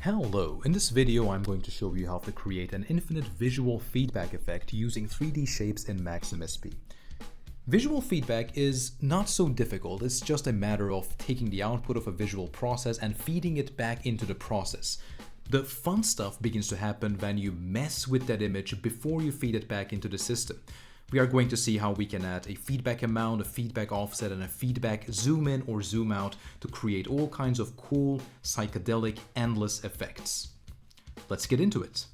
Hello, in this video I'm going to show you how to create an infinite visual feedback effect using 3D shapes in Max MSP. Visual feedback is not so difficult, it's just a matter of taking the output of a visual process and feeding it back into the process. The fun stuff begins to happen when you mess with that image before you feed it back into the system. We are going to see how we can add a feedback amount, a feedback offset, and a feedback zoom in or zoom out to create all kinds of cool, psychedelic, endless effects. Let's get into it.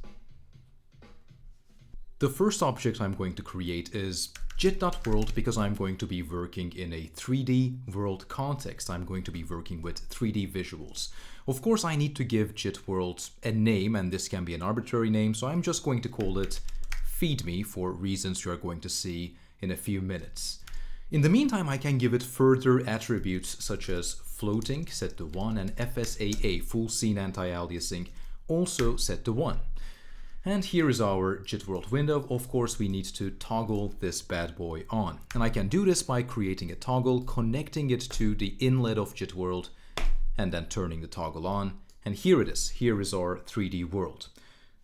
The first object I'm going to create is jit.world because I'm going to be working in a 3D world context. I'm going to be working with 3D visuals. Of course, I need to give jit.world a name, and this can be an arbitrary name, so I'm just going to call it feed me for reasons you are going to see in a few minutes. In the meantime, I can give it further attributes such as floating set to 1 and FSAA full scene anti-aliasing also set to 1. And here is our jit.world window. Of course, we need to toggle this bad boy on. And I can do this by creating a toggle, connecting it to the inlet of jit.world, and then turning the toggle on. And here it is. Here is our 3D world.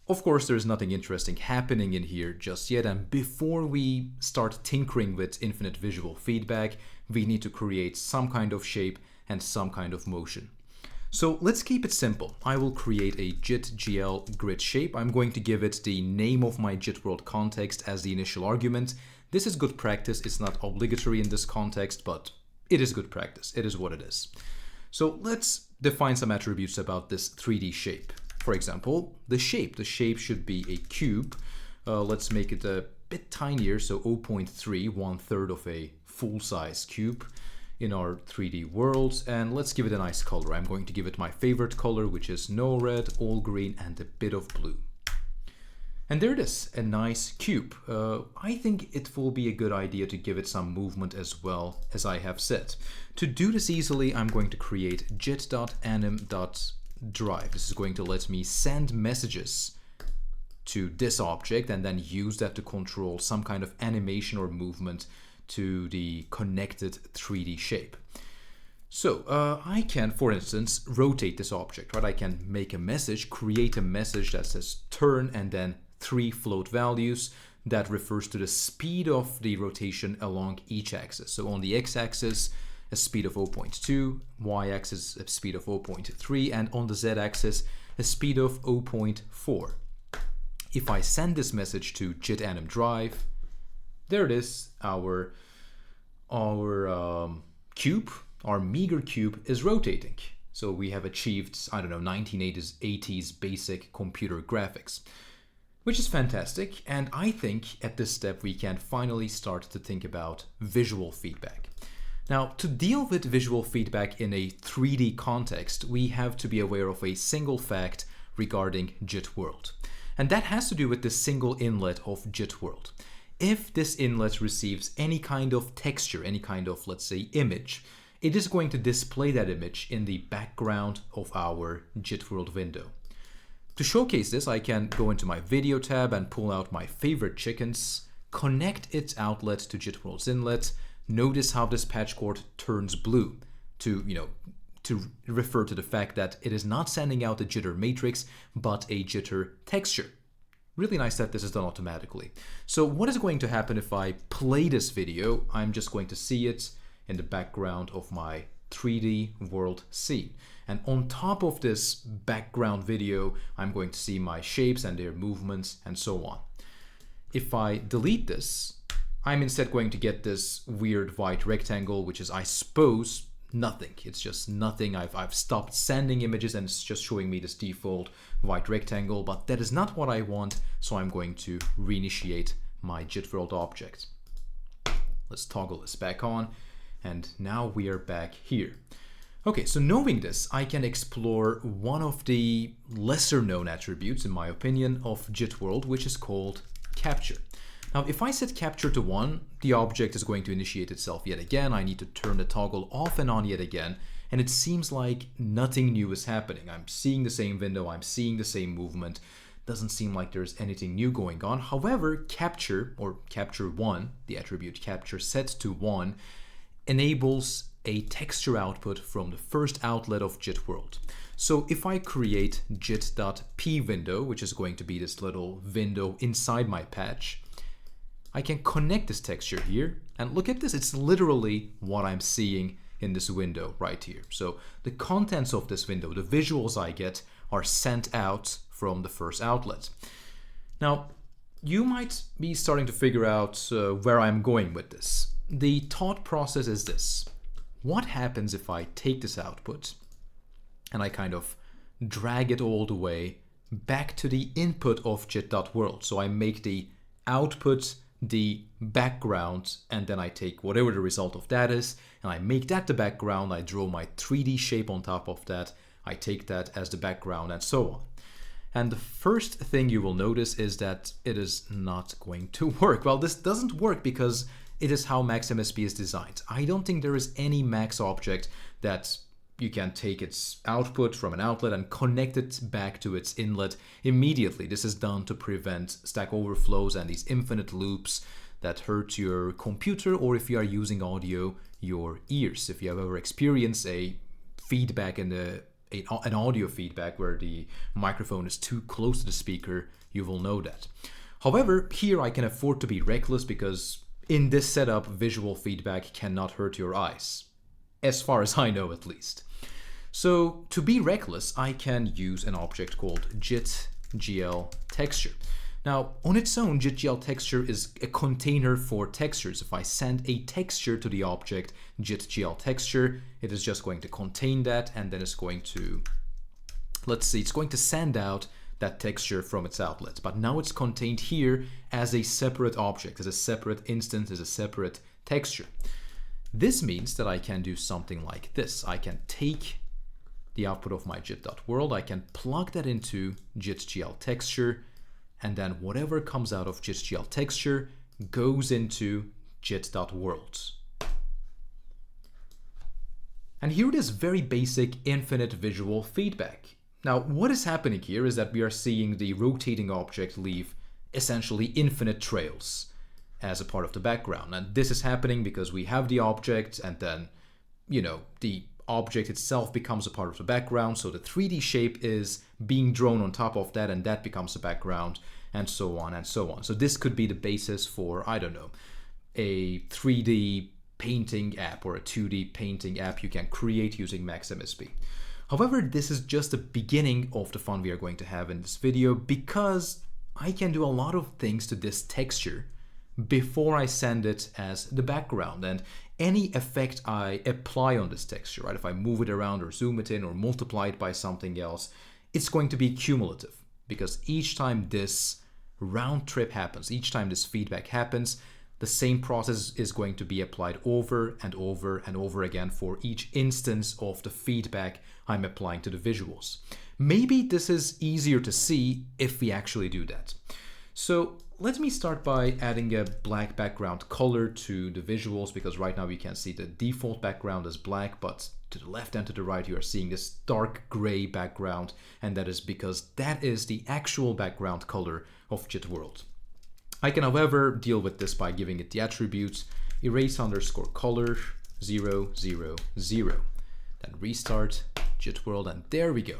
Of course, there's nothing interesting happening in here just yet, and before we start tinkering with infinite visual feedback, we need to create some kind of shape and some kind of motion. So let's keep it simple. I will create a JIT-GL grid shape. I'm going to give it the name of my JIT-world context as the initial argument. This is good practice. It's not obligatory in this context, but it is good practice. It is what it is. So let's define some attributes about this 3D shape. For example, the shape. The shape should be a cube. Let's make it a bit tinier, so 0.3, 1/3 of a full-size cube in our 3D world. And let's give it a nice color. I'm going to give it my favorite color, which is no red, all green, and a bit of blue. And there it is, a nice cube. I think it will be a good idea to give it some movement as well, as I have said. To do this easily, I'm going to create jit.anim.drive. This is going to let me send messages to this object and then use that to control some kind of animation or movement to the connected 3D shape. So I can, for instance, rotate this object, right? I can make a message, create a message that says turn and then 3 float values that refers to the speed of the rotation along each axis. So on the x-axis, a speed of 0.2, y-axis a speed of 0.3, and on the z-axis a speed of 0.4. If I send this message to jit.anim drive, there it is, our cube, our meager cube is rotating. So we have achieved, I don't know, 1980s basic computer graphics, which is fantastic. And I think at this step we can finally start to think about visual feedback. Now, to deal with visual feedback in a 3D context, we have to be aware of a single fact regarding JIT-world. And that has to do with the single inlet of JIT-world. If this inlet receives any kind of texture, any kind of, let's say, image, it is going to display that image in the background of our JIT-world window. To showcase this, I can go into my video tab and pull out my favorite chickens, connect its outlet to JIT-world's inlet. Notice how this patch cord turns blue to refer to the fact that it is not sending out a jitter matrix, but a jitter texture. Really nice that this is done automatically. So what is going to happen if I play this video? I'm just going to see it in the background of my 3D world scene. And on top of this background video, I'm going to see my shapes and their movements and so on. If I delete this, I'm instead going to get this weird white rectangle, which is, I suppose, nothing. It's just nothing. I've stopped sending images and it's just showing me this default white rectangle, but that is not what I want, so I'm going to reinitiate my JIT-world object. Let's toggle this back on, and now we are back here. Okay, so knowing this, I can explore one of the lesser known attributes, in my opinion, of JIT-world, which is called capture. Now, if I set capture to 1, the object is going to initiate itself yet again. I need to turn the toggle off and on yet again, and it seems like nothing new is happening. I'm seeing the same window, I'm seeing the same movement. Doesn't seem like there's anything new going on. However, capture, or capture 1, the attribute capture set to 1, enables a texture output from the first outlet of JIT world. So if I create jit.p window, which is going to be this little window inside my patch, I can connect this texture here, and look at this, it's literally what I'm seeing in this window right here. So the contents of this window, the visuals I get, are sent out from the first outlet. Now, you might be starting to figure out where I'm going with this. The thought process is this. What happens if I take this output and I kind of drag it all the way back to the input of jit.world? So I make the output the background, and then I take whatever the result of that is, and I make that the background. I draw my 3D shape on top of that. I take that as the background, and so on. And the first thing you will notice is that it is not going to work. Well, this doesn't work because it is how Max MSP is designed. I don't think there is any Max object that you can take its output from an outlet and connect it back to its inlet immediately. This is done to prevent Stack Overflows and these infinite loops that hurt your computer, or if you are using audio, your ears. If you have ever experienced a feedback in an audio feedback where the microphone is too close to the speaker, you will know that. However, here I can afford to be reckless because in this setup, visual feedback cannot hurt your eyes, as far as I know at least. So to be reckless, I can use an object called JIT.GL texture. Now, on its own, JIT.GL texture is a container for textures. If I send a texture to the object JIT.GL texture, it is just going to contain that, and then it's going to, let's see, it's going to send out that texture from its outlet. But now it's contained here as a separate object, as a separate instance, as a separate texture. This means that I can do something like this. I can take the output of my jit.world, I can plug that into JIT.GL texture, and then whatever comes out of JIT.GL texture goes into jit.world. And here it is, very basic infinite visual feedback. Now, what is happening here is that we are seeing the rotating object leave essentially infinite trails as a part of the background. And this is happening because we have the object, and then, the object itself becomes a part of the background. So the 3D shape is being drawn on top of that, and that becomes the background, and so on and so on. So this could be the basis for, I don't know, a 3D painting app or a 2D painting app you can create using Max MSP. However, this is just the beginning of the fun we are going to have in this video, because I can do a lot of things to this texture before I send it as the background. And any effect I apply on this texture, right, if I move it around or zoom it in or multiply it by something else, it's going to be cumulative, because each time this round trip happens, each time this feedback happens, the same process is going to be applied over and over and over again for each instance of the feedback I'm applying to the visuals. Maybe this is easier to see if we actually do that. So let me start by adding a black background color to the visuals, because right now we can see the default background is black, but to the left and to the right you are seeing this dark gray background, and that is because that is the actual background color of JIT world. I can, however, deal with this by giving it the attributes erase_color 0, 0, 0. Then restart JIT world, and there we go.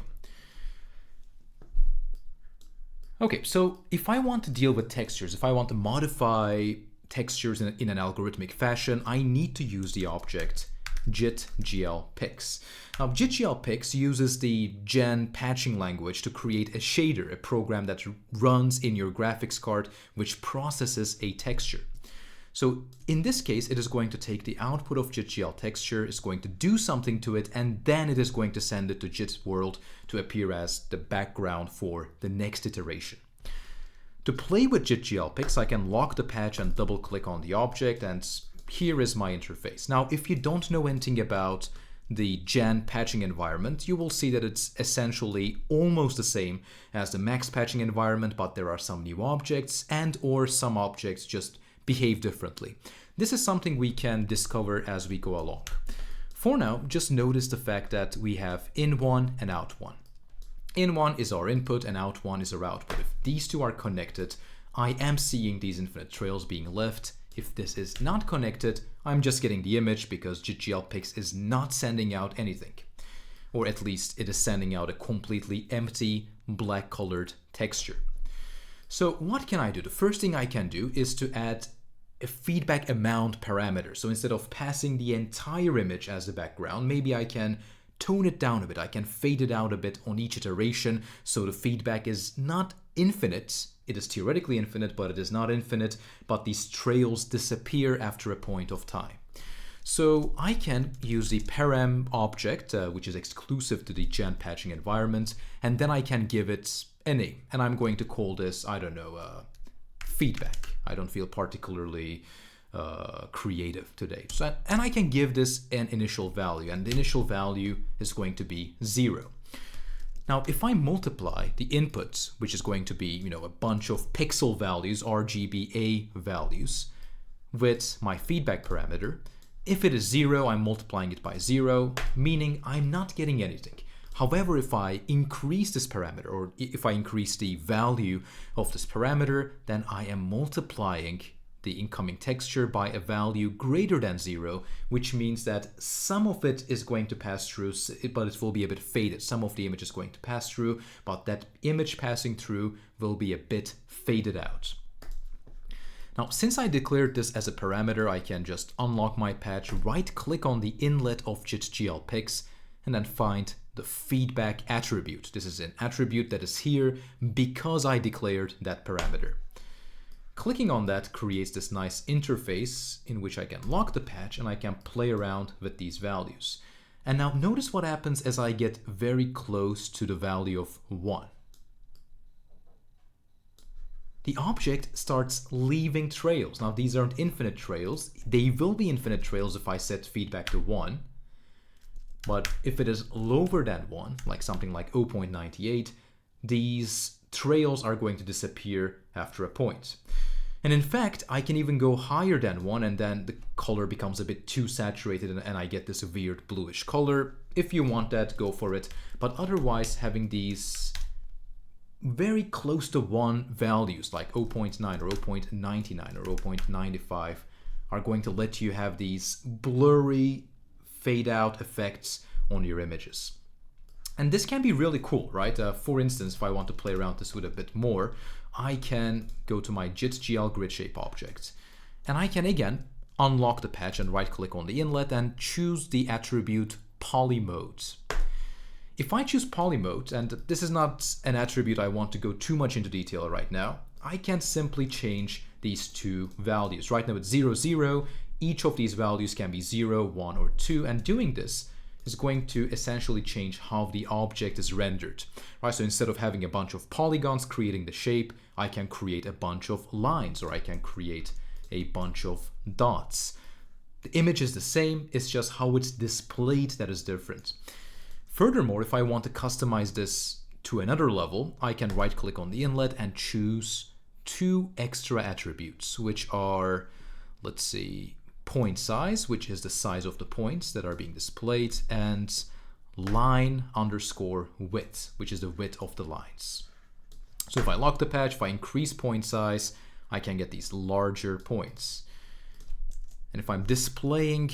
Okay, so if I want to deal with textures, if I want to modify textures in an algorithmic fashion, I need to use the object JIT.GL_pix. Now, JIT.GL_pix uses the Gen patching language to create a shader, a program that runs in your graphics card, which processes a texture. So in this case, it is going to take the output of JIT.GL texture, is going to do something to it, and then it is going to send it to JIT world to appear as the background for the next iteration. To play with JIT.GL_pix, I can lock the patch and double click on the object, and here is my interface. Now, if you don't know anything about the Gen patching environment, you will see that it's essentially almost the same as the Max patching environment, but there are some new objects, and or some objects just behave differently. This is something we can discover as we go along. For now, just notice the fact that we have in1 and out1. In1 is our input and out1 is our output. If these two are connected, I am seeing these infinite trails being left If this is not connected, I'm just getting the image because JitGLPix is not sending out anything. Or at least it is sending out a completely empty black colored texture. So what can I do? The first thing I can do is to add a feedback amount parameter. So instead of passing the entire image as the background, maybe I can tone it down a bit. I can fade it out a bit on each iteration so the feedback is not infinite. It is theoretically infinite, but it is not infinite, but these trails disappear after a point of time. So I can use the param object, which is exclusive to the Gen patching environment, and then I can give it a name. And I'm going to call this, I don't know, feedback. I don't feel particularly creative today. So, and I can give this an initial value, and the initial value is going to be 0. Now, if I multiply the input, which is going to be, a bunch of pixel values, RGBA values, with my feedback parameter, if it is 0, I'm multiplying it by 0, meaning I'm not getting anything. However, if I increase this parameter, or if I increase the value of this parameter, then I am multiplying the incoming texture by a value greater than 0, which means that some of it is going to pass through, but it will be a bit faded. Some of the image is going to pass through, but that image passing through will be a bit faded out. Now, since I declared this as a parameter, I can just unlock my patch, right-click on the inlet of JitGLPix, and then find the feedback attribute. This is an attribute that is here because I declared that parameter. Clicking on that creates this nice interface in which I can lock the patch and I can play around with these values. And now notice what happens as I get very close to the value of 1. The object starts leaving trails. Now these aren't infinite trails. They will be infinite trails if I set feedback to 1. But if it is lower than 1, like something like 0.98, these trails are going to disappear after a point. And in fact, I can even go higher than 1 and then the color becomes a bit too saturated and I get this weird bluish color. If you want that, go for it. But otherwise, having these very close to 1 values like 0.9 or 0.99 or 0.95 are going to let you have these blurry fade out effects on your images. And this can be really cool, right? For instance, if I want to play around this with a bit more, I can go to my JitGL grid shape object and I can again unlock the patch and right click on the inlet and choose the attribute poly mode. If I choose poly mode, and this is not an attribute I want to go too much into detail right now, I can simply change these two values. Right now it's 0, 0. Each of these values can be 0, 1, or 2, and doing this is going to essentially change how the object is rendered. Right? So instead of having a bunch of polygons creating the shape, I can create a bunch of lines, or I can create a bunch of dots. The image is the same, it's just how it's displayed that is different. Furthermore, if I want to customize this to another level, I can right click on the inlet and choose 2 extra attributes, which are, let's see, point size, which is the size of the points that are being displayed, and line underscore width, which is the width of the lines. So if I lock the patch, if I increase point size, I can get these larger points. And if I'm displaying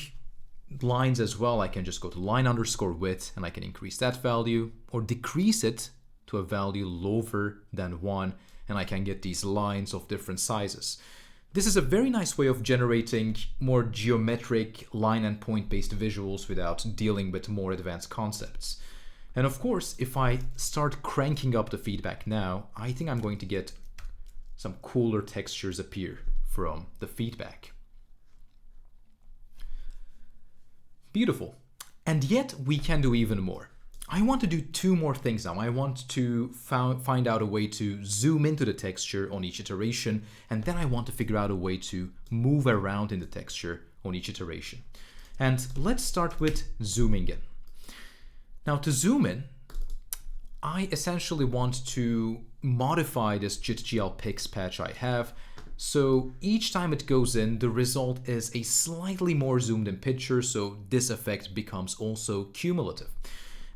lines as well, I can just go to line underscore width and I can increase that value or decrease it to a value lower than 1, and I can get these lines of different sizes. This is a very nice way of generating more geometric line and point based visuals without dealing with more advanced concepts. And of course, if I start cranking up the feedback now, I think I'm going to get some cooler textures appear from the feedback. Beautiful. And yet we can do even more. I want to do 2 more things now. I want to find out a way to zoom into the texture on each iteration, and then I want to figure out a way to move around in the texture on each iteration. And let's start with zooming in. Now to zoom in, I essentially want to modify this JitGLPix patch I have. So each time it goes in, the result is a slightly more zoomed in picture, so this effect becomes also cumulative.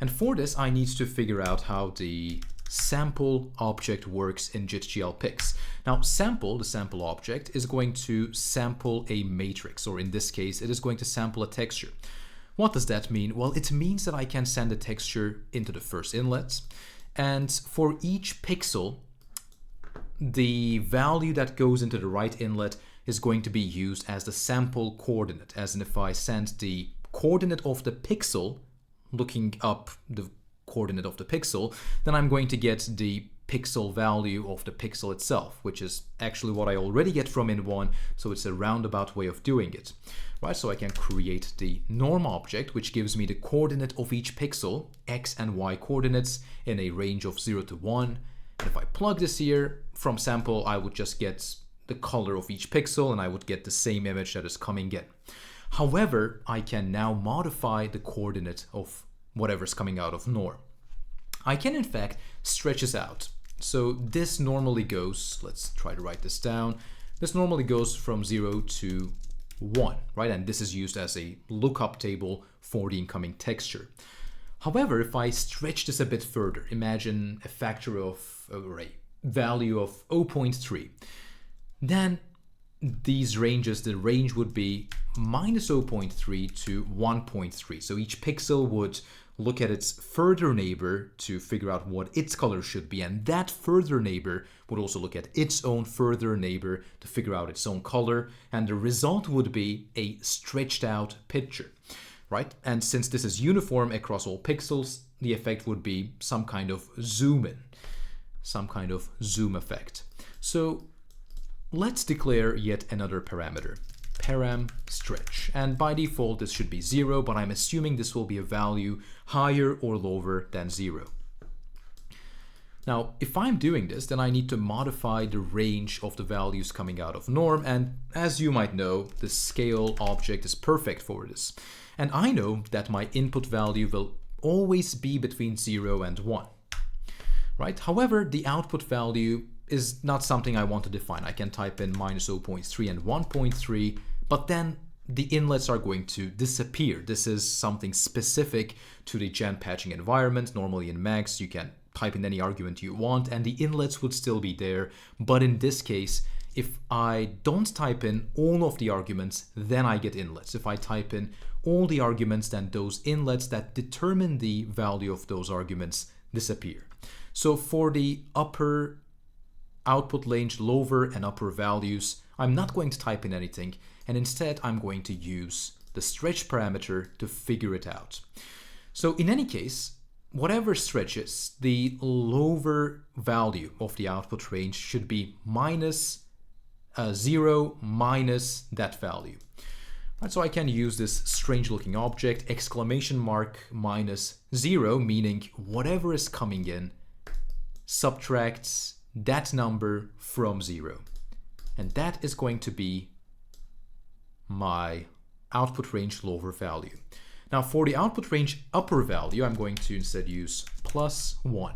And for this, I need to figure out how the sample object works in JIT-GL-Pix. Now, the sample object, is going to sample a matrix, or in this case, it is going to sample a texture. What does that mean? Well, it means that I can send a texture into the first inlet, and for each pixel, the value that goes into the right inlet is going to be used as the sample coordinate, as in if I send the coordinate of the pixel, looking up the coordinate of the pixel, then I'm going to get the pixel value of the pixel itself, which is actually what I already get from in1, so it's a roundabout way of doing it. Right, so I can create the norm object, which gives me the coordinate of each pixel, x and y coordinates, in a range of 0 to 1. And if I plug this here, from sample, I would just get the color of each pixel, and I would get the same image that is coming in. However, I can now modify the coordinate of whatever's coming out of norm. I can, in fact, stretch this out. So this normally goes, let's try to write this down, this normally goes from 0 to 1, right? And this is used as a lookup table for the incoming texture. However, if I stretch this a bit further, imagine a factor of, or a value of 0.3, then these ranges, the range would be minus 0.3 to 1.3. So each pixel would look at its further neighbor to figure out what its color should be, and that further neighbor would also look at its own further neighbor to figure out its own color, and the result would be a stretched out picture, right? And since this is uniform across all pixels, the effect would be some kind of zoom in, some kind of zoom effect. So let's declare yet another parameter, param stretch, and by default this should be 0, but I'm assuming this will be a value higher or lower than 0. Now, if I'm doing this, then I need to modify the range of the values coming out of norm, and as you might know, the scale object is perfect for this. And I know that my input value will always be between 0 and 1, right? However, the output value is not something I want to define. I can type in minus 0.3 and 1.3, but then the inlets are going to disappear. This is something specific to the gen patching environment. Normally in Max, you can type in any argument you want and the inlets would still be there. But in this case, if I don't type in all of the arguments, then I get inlets. If I type in all the arguments, then those inlets that determine the value of those arguments disappear. So for the upper output range, lower and upper values, I'm not going to type in anything, and instead I'm going to use the stretch parameter to figure it out. So in any case, whatever stretches, the lower value of the output range should be minus 0 minus that value. Right, so I can use this strange looking object, exclamation mark minus 0, meaning whatever is coming in subtracts that number from 0. And that is going to be my output range lower value. Now for the output range upper value, I'm going to instead use plus 1.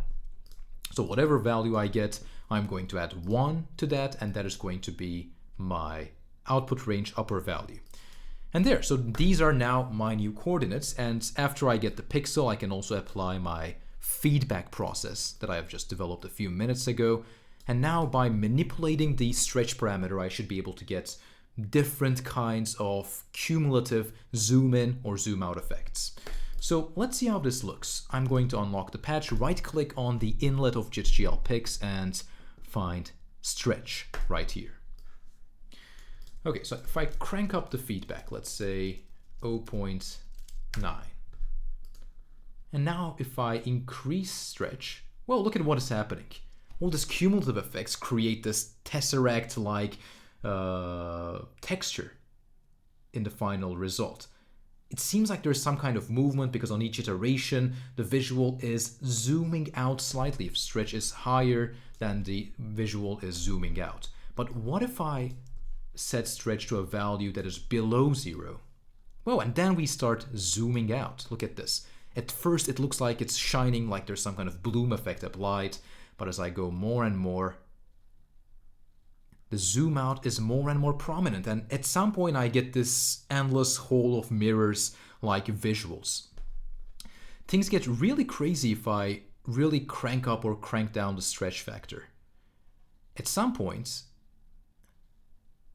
So whatever value I get, I'm going to add 1 to that, and that is going to be my output range upper value. And there, so these are now my new coordinates, and after I get the pixel, I can also apply my feedback process that I have just developed a few minutes ago. And now by manipulating the stretch parameter, I should be able to get different kinds of cumulative zoom in or zoom out effects. So let's see how this looks. I'm going to unlock the patch, right click on the inlet of JIT-GL-Pix and find stretch right here. Okay, so if I crank up the feedback, let's say 0.9. And now if I increase stretch, well, look at what is happening. All these cumulative effects create this tesseract-like texture in the final result. It seems like there's some kind of movement because on each iteration, the visual is zooming out slightly. If stretch is higher, then the visual is zooming out. But what if I set stretch to a value that is below 0? Well, and then we start zooming out. Look at this. At first, it looks like it's shining, like there's some kind of bloom effect applied. But as I go more and more, the zoom out is more and more prominent. And at some point, I get this endless hole of mirrors like visuals. Things get really crazy if I really crank up or crank down the stretch factor. At some point,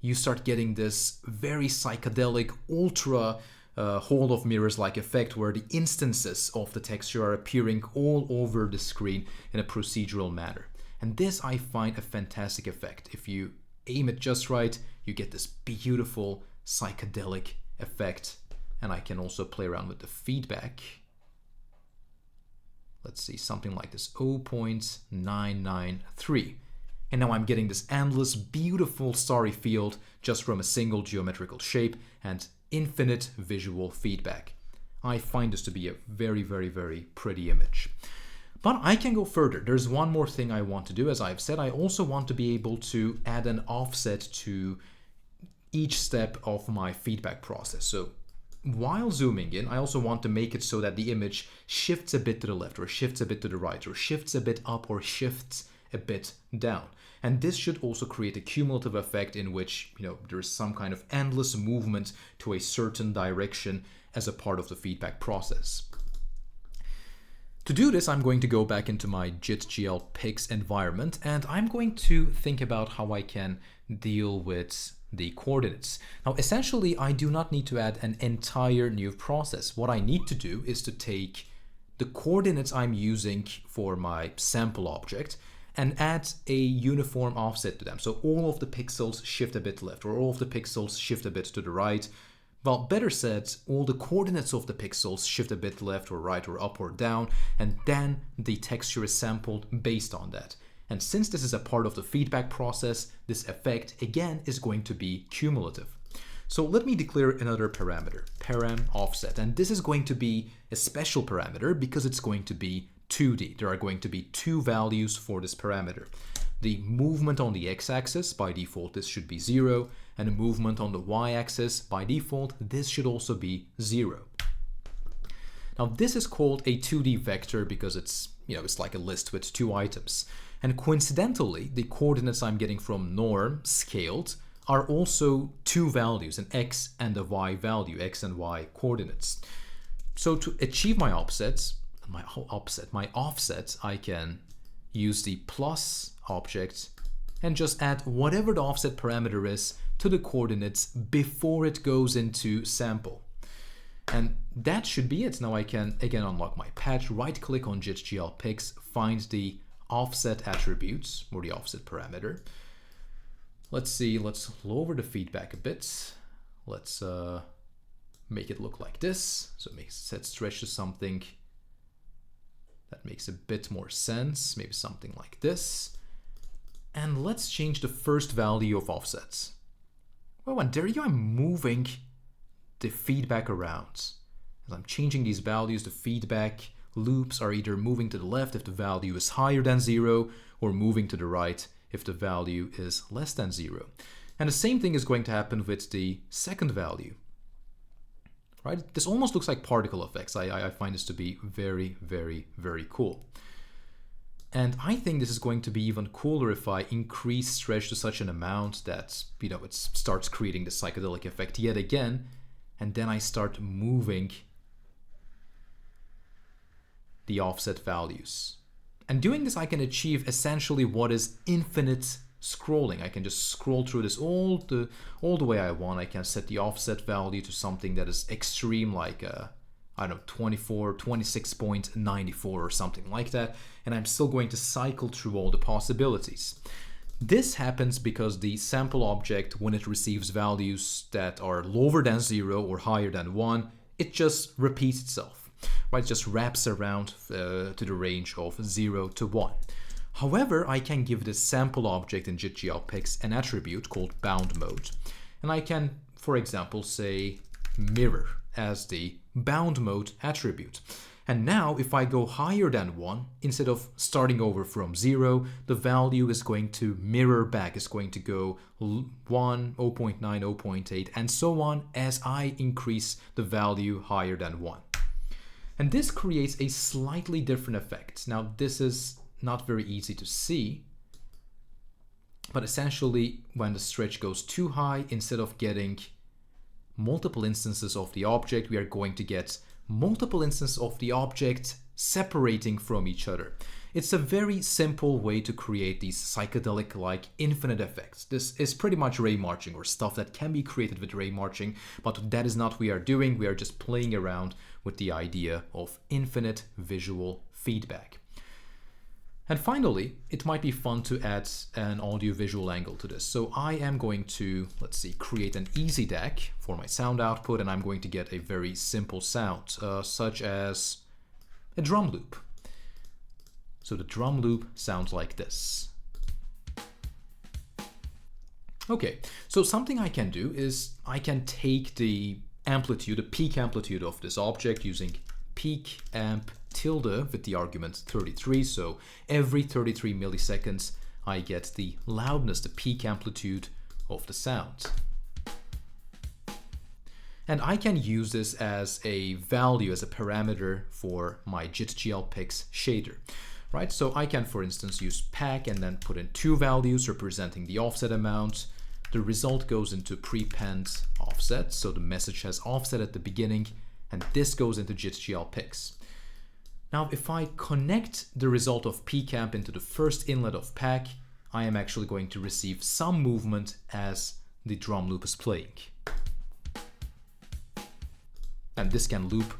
you start getting this very psychedelic, ultra Hall of Mirrors-like effect where the instances of the texture are appearing all over the screen in a procedural manner. And this I find a fantastic effect. If you aim it just right, you get this beautiful psychedelic effect. And I can also play around with the feedback. Let's see, something like this, 0.993. And now I'm getting this endless, beautiful starry field just from a single geometrical shape and infinite visual feedback. I find this to be a very, very, very pretty image. But I can go further. There's one more thing I want to do. As I've said, I also want to be able to add an offset to each step of my feedback process. So while zooming in, I also want to make it so that the image shifts a bit to the left or shifts a bit to the right or shifts a bit up or shifts a bit down. And this should also create a cumulative effect in which, there is some kind of endless movement to a certain direction as a part of the feedback process. To do this, I'm going to go back into my JIT-GL Pix environment, and I'm going to think about how I can deal with the coordinates. Now, essentially, I do not need to add an entire new process. What I need to do is to take the coordinates I'm using for my sample object and add a uniform offset to them. So all of the pixels shift a bit left, or all of the pixels shift a bit to the right. Well, better said, all the coordinates of the pixels shift a bit left or right or up or down, and then the texture is sampled based on that. And since this is a part of the feedback process, this effect, again, is going to be cumulative. So let me declare another parameter, param offset. And this is going to be a special parameter because it's going to be 2D. There are going to be two values for this parameter. The movement on the x-axis, by default, this should be 0. And the movement on the y-axis, by default, this should also be 0. Now, this is called a 2D vector because it's like a list with two items. And coincidentally, the coordinates I'm getting from norm scaled are also two values, an x and a y value, x and y coordinates. So to achieve my offset, I can use the plus object and just add whatever the offset parameter is to the coordinates before it goes into sample. And that should be it. Now I can again unlock my patch, right click on JIT-GL Pix, find the offset attributes or the offset parameter. Let's see, let's lower the feedback a bit. Let's make it look like this. So it makes set stretch to something that makes a bit more sense, maybe something like this. And let's change the first value of offsets. Oh, and there you go, I'm moving the feedback around. As I'm changing these values, the feedback loops are either moving to the left if the value is higher than 0, or moving to the right if the value is less than 0. And the same thing is going to happen with the second value. Right? This almost looks like particle effects. I find this to be very, very, very cool. And I think this is going to be even cooler if I increase stretch to such an amount that, it starts creating the psychedelic effect yet again. And then I start moving the offset values. And doing this, I can achieve essentially what is infinite scrolling. I can just scroll through this all the way I want. I can set the offset value to something that is extreme, like 26.94 or something like that, and I'm still going to cycle through all the possibilities. This happens because the sample object, when it receives values that are lower than 0 or higher than 1, it just repeats itself, right? It just wraps around to the range of 0 to 1. However, I can give this sample object in JIT-GL Pix an attribute called bound mode. And I can, for example, say mirror as the bound mode attribute. And now if I go higher than 1, instead of starting over from 0, the value is going to mirror back. It's going to go 1, 0.9, 0.8, and so on as I increase the value higher than 1. And this creates a slightly different effect. Now, this is not very easy to see, but essentially when the stretch goes too high, instead of getting multiple instances of the object, we are going to get multiple instances of the object separating from each other. It's a very simple way to create these psychedelic-like infinite effects. This is pretty much ray marching, or stuff that can be created with ray marching, but that is not what we are doing. We are just playing around with the idea of infinite visual feedback. And finally, it might be fun to add an audiovisual angle to this. So I am going to, let's see, create an easy DAC for my sound output, and I'm going to get a very simple sound, such as a drum loop. So the drum loop sounds like this. Okay, so something I can do is I can take the amplitude, the peak amplitude of this object using peak amp tilde with the argument 33. So every 33 milliseconds, I get the loudness, the peak amplitude of the sound. And I can use this as a value, as a parameter for my JIT-GL-Pix shader. Right, so I can, for instance, use pack and then put in two values representing the offset amount. The result goes into prepend offset, so the message has offset at the beginning, and this goes into JIT-GL-Pix. Now, if I connect the result of pcamp into the first inlet of pack, I am actually going to receive some movement as the drum loop is playing. And this can loop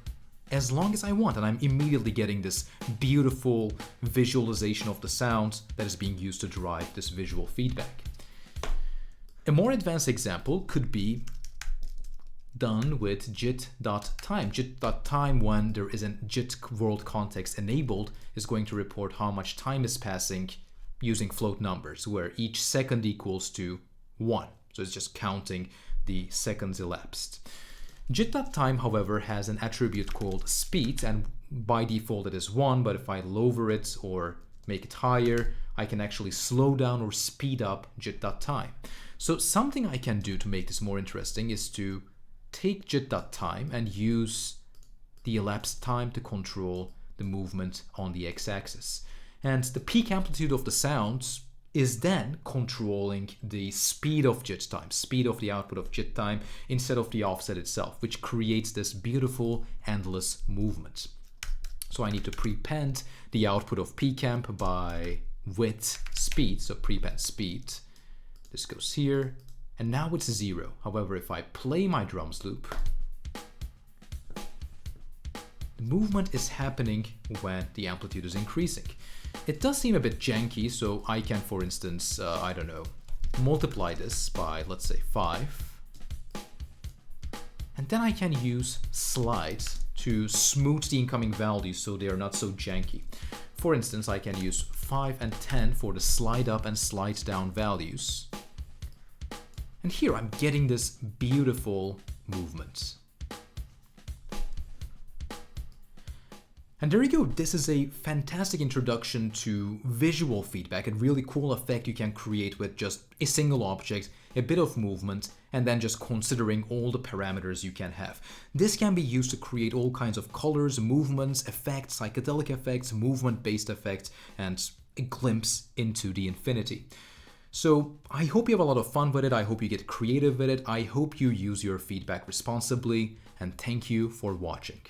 as long as I want, and I'm immediately getting this beautiful visualization of the sound that is being used to derive this visual feedback. A more advanced example could be done with JIT.time. JIT.time, when there is a JIT world context enabled, is going to report how much time is passing using float numbers, where each second equals to 1. So it's just counting the seconds elapsed. JIT.time, however, has an attribute called speed, and by default it is 1, but if I lower it or make it higher, I can actually slow down or speed up JIT.time. So something I can do to make this more interesting is to take JIT.time and use the elapsed time to control the movement on the x-axis. And the peak amplitude of the sound is then controlling the speed of JIT time, speed of the output of JIT time, instead of the offset itself, which creates this beautiful endless movement. So I need to prepend the output of pcamp by width speed, so prepend speed. This goes here, and now it's 0. However, if I play my drums loop, the movement is happening when the amplitude is increasing. It does seem a bit janky, so I can, for instance, I don't know, multiply this by, let's say, 5. And then I can use slides to smooth the incoming values so they are not so janky. For instance, I can use 5 and 10 for the slide up and slide down values. And here I'm getting this beautiful movement. And there you go. This is a fantastic introduction to visual feedback, a really cool effect you can create with just a single object, a bit of movement, and then just considering all the parameters you can have. This can be used to create all kinds of colors, movements, effects, psychedelic effects, movement-based effects, and a glimpse into the infinity. So I hope you have a lot of fun with it. I hope you get creative with it. I hope you use your feedback responsibly, and thank you for watching.